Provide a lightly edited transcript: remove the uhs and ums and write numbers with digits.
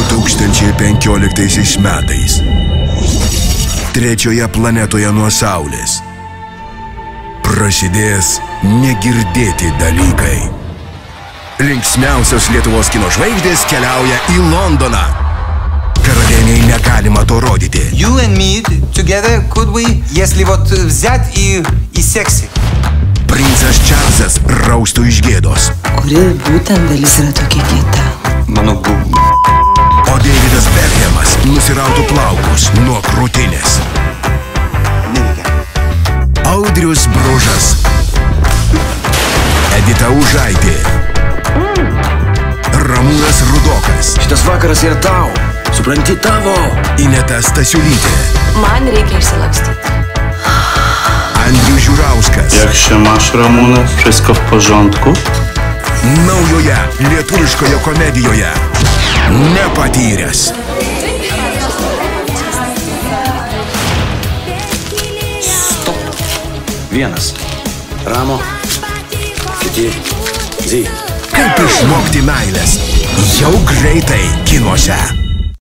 2015 metais. Trečioje planetoje nuo Saulės prasidės negirdėti dalykai. Linksmiausios Lietuvos kino žvaigždės keliauja į Londoną. Karalieniai negalima to rodyti. You and me together, could we, если вот взять и секси? Princas Čarlzas raustų iš gėdos. Kuri būtent dalis yra tokia kieta? Mano O Davidas Beckhamas nusirautų plaukus nuo krūtinės. Audrius Bružas, Edita Užaitė, Ramūnas Rudokas. Šitas vakaras yra tau, supranti, tavo. Ineta Stasiulytė. Man reikia išsilakstyti. Andrius Žiurauskas. Jak się masz, Ramūnas? Wszystko w porządku? Naujoje lietuviškoje komedijoje Nepatyręs. Vienas. Ramo. Kiti. Zy. Kaip išmokti meilės jau greitai kinuose.